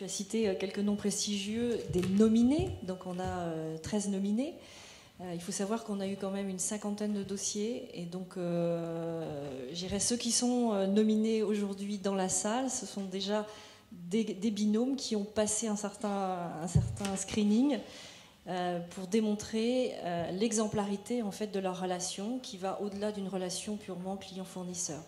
tu as cité quelques noms prestigieux des nominés, donc on a 13 nominés. Il faut savoir qu'on a eu quand même une 50aine de dossiers, et donc je dirais ceux qui sont nominés aujourd'hui dans la salle, ce sont déjà des binômes qui ont passé un certain screening pour démontrer l'exemplarité en fait de leur relation, qui va au-delà d'une relation purement client-fournisseur.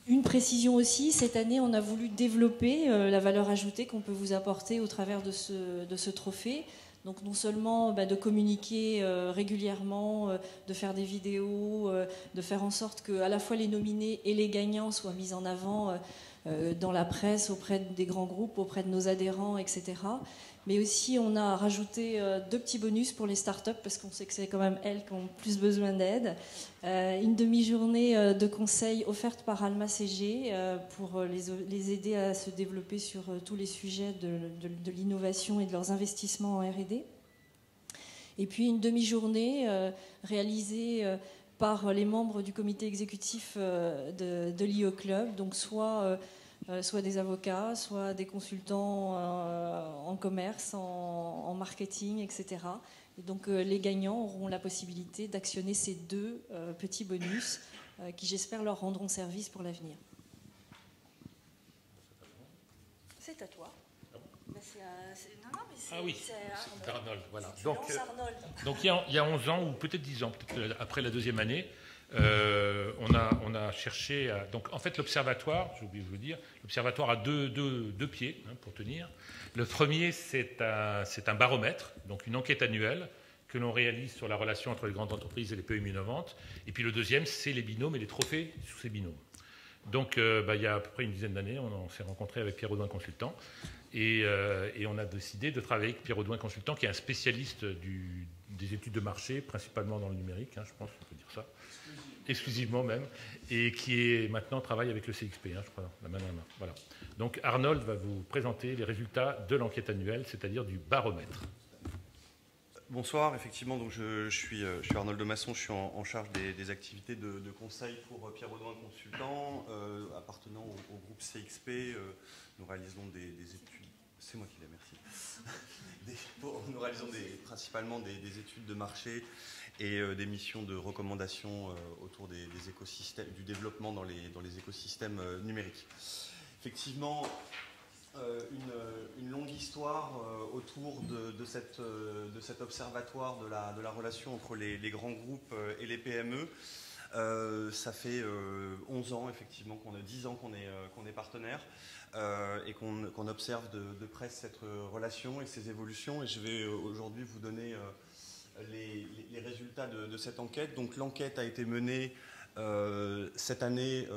Une précision aussi, cette année on a voulu développer la valeur ajoutée qu'on peut vous apporter au travers de ce trophée. Donc non seulement de communiquer régulièrement, de faire des vidéos, de faire en sorte que à la fois les nominés et les gagnants soient mis en avant dans la presse, auprès des grands groupes, auprès de nos adhérents, etc. Mais aussi on a rajouté 2 petits bonus pour les startups, parce qu'on sait que c'est quand même elles qui ont plus besoin d'aide. Une demi-journée de conseils offerte par Alma CG pour les aider à se développer sur tous les sujets de l'innovation et de leurs investissements en R&D. Et puis une demi-journée réalisée par les membres du comité exécutif de l'IO Club, donc soit des avocats, soit des consultants en commerce, en marketing, etc. Et donc les gagnants auront la possibilité d'actionner ces 2 petits bonus qui, j'espère, leur rendront service pour l'avenir. C'est à toi. Ah oui, c'est Arnold. Voilà. Donc il y a 11 ans, ou peut-être 10 ans, peut-être après la 2e année, on a cherché à, donc en fait l'observatoire, j'ai oublié de vous dire, l'observatoire a deux pieds pour tenir. Le premier, c'est un baromètre, donc une enquête annuelle que l'on réalise sur la relation entre les grandes entreprises et les PME innovantes. Et puis le deuxième, c'est les binômes et les trophées sous ces binômes. Donc il y a à peu près une dizaine d'années, on s'est rencontré avec Pierre Audouin Consultant, et on a décidé de travailler avec Pierre Audouin Consultant, qui est un spécialiste des études de marché, principalement dans le numérique, je pense qu'on peut dire ça, exclusivement même, et qui maintenant travaille avec le CXP, je crois, la main dans la main. Voilà. Donc Arnold va vous présenter les résultats de l'enquête annuelle, c'est-à-dire du baromètre. Bonsoir, effectivement, donc je suis Arnold de Masson, je suis en charge des activités de conseil pour Pierre Audouin Consultant, appartenant au groupe CXP. Nous réalisons des études, c'est moi qui l'ai, merci. Nous réalisons principalement des études de marché et des missions de recommandation autour des écosystèmes, du développement dans les écosystèmes numériques. Effectivement, une longue histoire autour de cet observatoire de la relation entre les grands groupes et les PME. Ça fait 11 ans, effectivement, 10 ans qu'on est partenaire et qu'on observe de près cette relation et ses évolutions. Et je vais aujourd'hui vous donner les résultats de cette enquête. Donc l'enquête a été menée cette année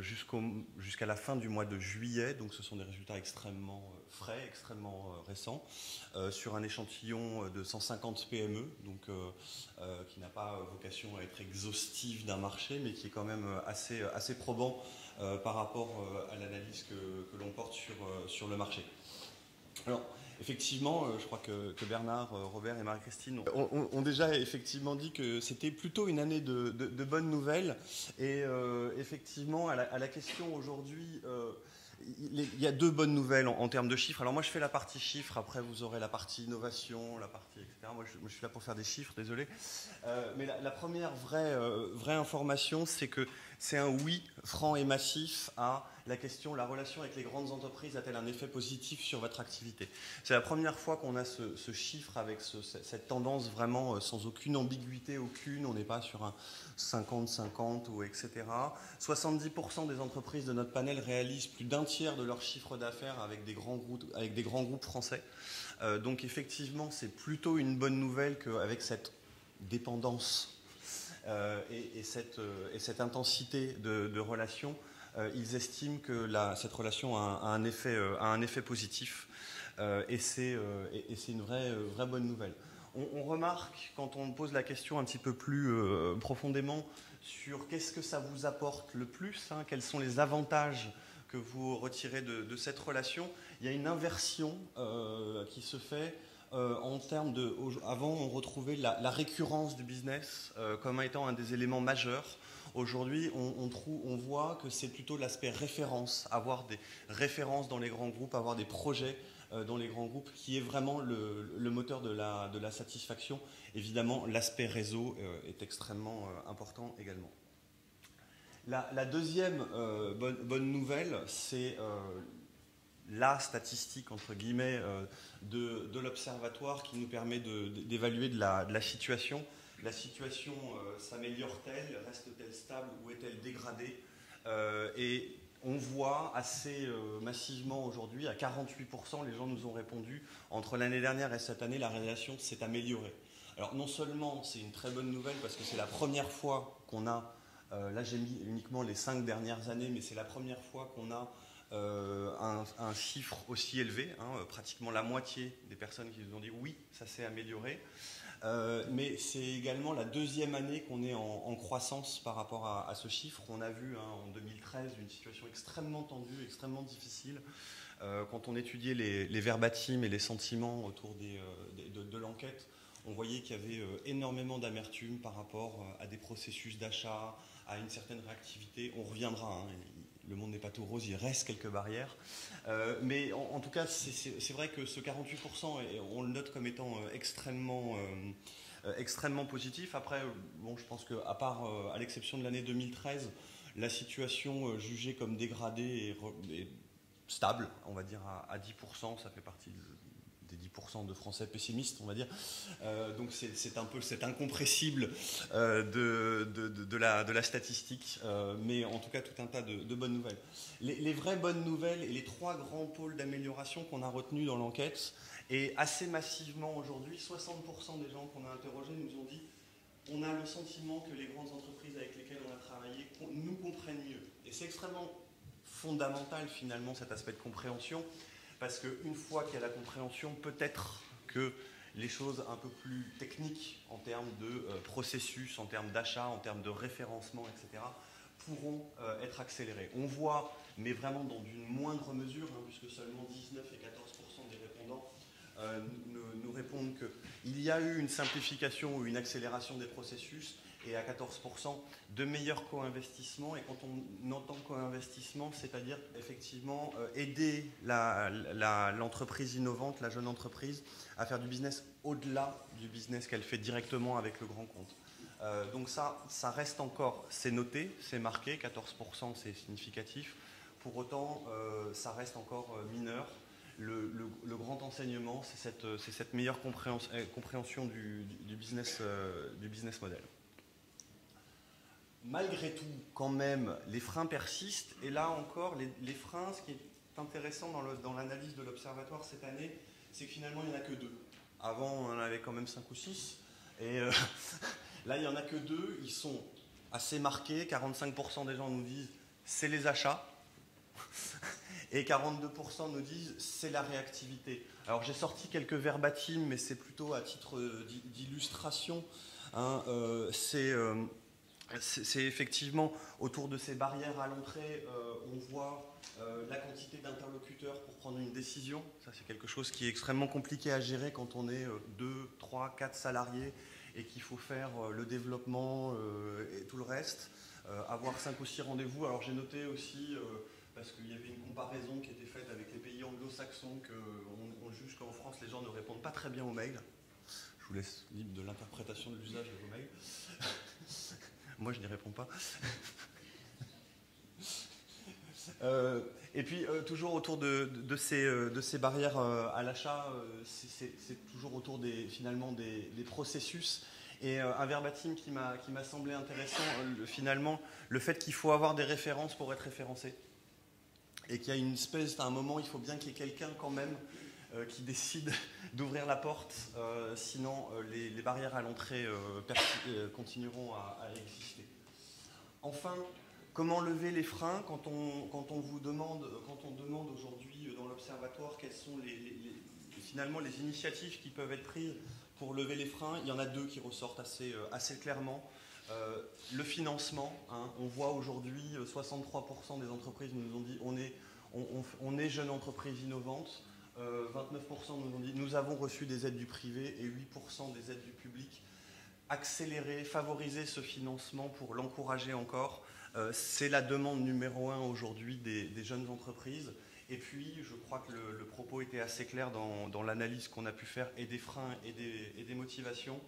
jusqu'à la fin du mois de juillet, donc ce sont des résultats extrêmement frais, extrêmement récents, sur un échantillon de 150 PME, donc qui n'a pas vocation à être exhaustif d'un marché, mais qui est quand même assez probant par rapport à l'analyse que l'on porte sur le marché. Alors, effectivement, je crois que Bernard, Robert et Marie-Christine ont déjà effectivement dit que c'était plutôt une année de bonnes nouvelles. Et effectivement, à la question aujourd'hui, il y a 2 bonnes nouvelles en termes de chiffres. Alors moi, je fais la partie chiffres, après vous aurez la partie innovation, la partie etc. Moi, je suis là pour faire des chiffres, désolé. Mais la première vraie information, c'est que c'est un oui franc et massif à la question, la relation avec les grandes entreprises a-t-elle un effet positif sur votre activité? C'est la première fois qu'on a ce chiffre avec cette tendance vraiment sans aucune ambiguïté, aucune. On n'est pas sur un 50-50 ou etc. 70% des entreprises de notre panel réalisent plus d'1 tiers de leur chiffre d'affaires avec des grands groupes français. Donc effectivement, c'est plutôt une bonne nouvelle qu'avec cette dépendance et cette intensité de relation, ils estiment que cette relation a un effet positif et c'est une vraie bonne nouvelle. On remarque, quand on pose la question un petit peu plus profondément sur qu'est-ce que ça vous apporte le plus, quels sont les avantages que vous retirez de cette relation, il y a une inversion qui se fait en termes de... Avant, on retrouvait la récurrence du business comme étant un des éléments majeurs. aujourd'hui, on voit que c'est plutôt l'aspect référence, avoir des références dans les grands groupes, avoir des projets dans les grands groupes, qui est vraiment le moteur de la satisfaction. Évidemment, l'aspect réseau est extrêmement important également. La deuxième bonne nouvelle, c'est la statistique, entre guillemets, de l'Observatoire qui nous permet d'évaluer de la situation. La situation s'améliore-t-elle, reste-t-elle stable ou est-elle dégradée? Et on voit assez massivement aujourd'hui, à 48%, les gens nous ont répondu, entre l'année dernière et cette année, la relation s'est améliorée. Alors non seulement c'est une très bonne nouvelle parce que c'est la première fois qu'on a, là j'ai mis uniquement les 5 dernières années, mais c'est la première fois qu'on a un chiffre aussi élevé, hein, pratiquement la moitié des personnes qui nous ont dit oui, ça s'est amélioré. Mais c'est également la deuxième année qu'on est en croissance par rapport à ce chiffre. On a vu en 2013 une situation extrêmement tendue, extrêmement difficile. Quand on étudiait les verbatims et les sentiments autour de l'enquête, on voyait qu'il y avait énormément d'amertume par rapport à des processus d'achat, à une certaine réactivité. On reviendra, hein, le monde n'est pas tout rose, il reste quelques barrières. Mais en tout cas, c'est vrai que ce 48%, on le note comme étant extrêmement positif. Après, bon, je pense qu'à part, à l'exception de l'année 2013, la situation jugée comme dégradée est stable, on va dire à 10%, ça fait partie des 10% de Français pessimistes, on va dire. Donc c'est un peu cet incompressible de la statistique, mais en tout cas tout un tas de bonnes nouvelles. Les vraies bonnes nouvelles et les 3 grands pôles d'amélioration qu'on a retenus dans l'enquête, et assez massivement aujourd'hui, 60% des gens qu'on a interrogés nous ont dit on a le sentiment que les grandes entreprises avec lesquelles on a travaillé nous comprennent mieux. Et c'est extrêmement fondamental finalement cet aspect de compréhension, parce qu'une fois qu'il y a la compréhension, peut-être que les choses un peu plus techniques en termes de processus, en termes d'achat, en termes de référencement, etc., pourront être accélérées. On voit, mais vraiment dans une moindre mesure, hein, puisque seulement 19 et 14% des répondants nous répondent qu'il y a eu une simplification ou une accélération des processus, et à 14% de meilleurs co-investissements. Et quand on entend co-investissement, c'est-à-dire effectivement aider l'entreprise innovante, la jeune entreprise, à faire du business au-delà du business qu'elle fait directement avec le grand compte. Donc ça reste encore, c'est noté, c'est marqué, 14% c'est significatif. Pour autant, ça reste encore mineur. Le grand enseignement, c'est cette meilleure compréhension du business model. Malgré tout, quand même, les freins persistent. Et là encore, les freins, ce qui est intéressant dans l'analyse de l'Observatoire cette année, c'est que finalement, il n'y en a que 2. Avant, on en avait quand même 5 ou 6. Et là, il n'y en a que 2. Ils sont assez marqués. 45% des gens nous disent c'est les achats. Et 42% nous disent c'est la réactivité. Alors, j'ai sorti quelques verbatims, mais c'est plutôt à titre d'illustration. Hein, c'est effectivement autour de ces barrières à l'entrée, on voit la quantité d'interlocuteurs pour prendre une décision. Ça, c'est quelque chose qui est extrêmement compliqué à gérer quand on est 2, 3, 4 salariés et qu'il faut faire le développement et tout le reste. Avoir 5 ou 6 rendez-vous. Alors j'ai noté aussi, parce qu'il y avait une comparaison qui était faite avec les pays anglo-saxons, qu'on juge qu'en France, les gens ne répondent pas très bien aux mails. Je vous laisse libre de l'interprétation de l'usage de vos mails. Moi, je n'y réponds pas. Et puis, toujours autour de ces barrières à l'achat, c'est toujours autour finalement des processus. Et un verbatim qui m'a semblé intéressant, finalement, le fait qu'il faut avoir des références pour être référencé. Et qu'il y a une espèce, à un moment, il faut bien qu'il y ait quelqu'un quand même qui décide d'ouvrir la porte, sinon les barrières à l'entrée continueront à exister. Enfin, comment lever les freins quand on demande aujourd'hui dans l'Observatoire quelles sont finalement les initiatives qui peuvent être prises pour lever les freins? Il y en a 2 qui ressortent assez clairement. Le financement, hein, on voit aujourd'hui 63% des entreprises nous ont dit on est jeune entreprise innovante. 29% nous ont dit nous avons reçu des aides du privé et 8% des aides du public. accélérer, favoriser ce financement pour l'encourager encore. C'est la demande numéro 1 aujourd'hui des jeunes entreprises. Et puis, je crois que le propos était assez clair dans l'analyse qu'on a pu faire, et des freins et des motivations.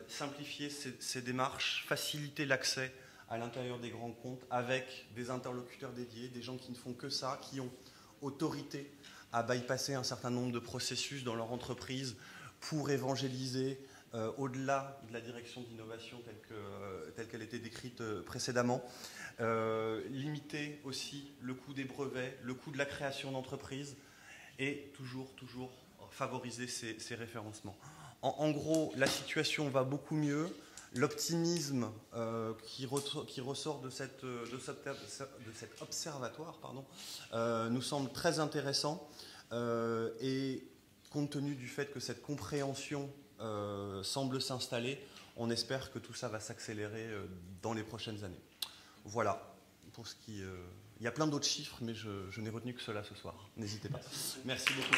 Simplifier ces démarches, faciliter l'accès à l'intérieur des grands comptes avec des interlocuteurs dédiés, des gens qui ne font que ça, qui ont autorité à bypasser un certain nombre de processus dans leur entreprise pour évangéliser au-delà de la direction d'innovation telle qu'elle était décrite précédemment. Limiter aussi le coût des brevets, le coût de la création d'entreprises et toujours favoriser ces référencements. En gros, la situation va beaucoup mieux. L'optimisme qui ressort de cet observatoire nous semble très intéressant et compte tenu du fait que cette compréhension semble s'installer, on espère que tout ça va s'accélérer dans les prochaines années. Voilà, pour ce qui... il y a plein d'autres chiffres, mais je n'ai retenu que cela ce soir. N'hésitez pas. Merci beaucoup.